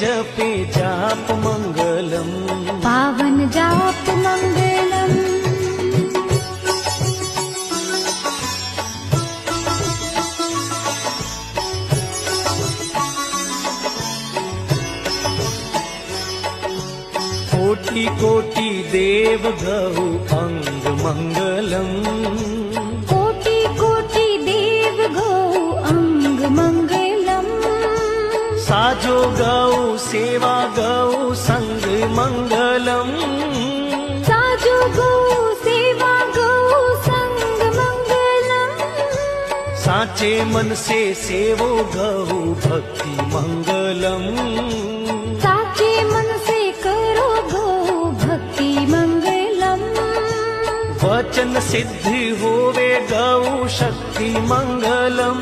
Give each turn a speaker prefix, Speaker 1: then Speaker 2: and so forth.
Speaker 1: जपे जाप मंगलम,
Speaker 2: पावन जाप मंगलम।
Speaker 1: कोटि कोटि देव गौ अंग मंगलम,
Speaker 2: कोटि कोटि देव गौ अंग मंगलम।
Speaker 1: साजो गौ सेवा गौ संग मंगलम,
Speaker 2: साजो गौ सेवा गौ संग मंगलम।
Speaker 1: साचे मन से सेवो गौ भक्ति मंगलम,
Speaker 2: साचे मन से करो गौ भक्ति मंगलम।
Speaker 1: वचन सिद्धि होवे गौ शक्ति मंगलम,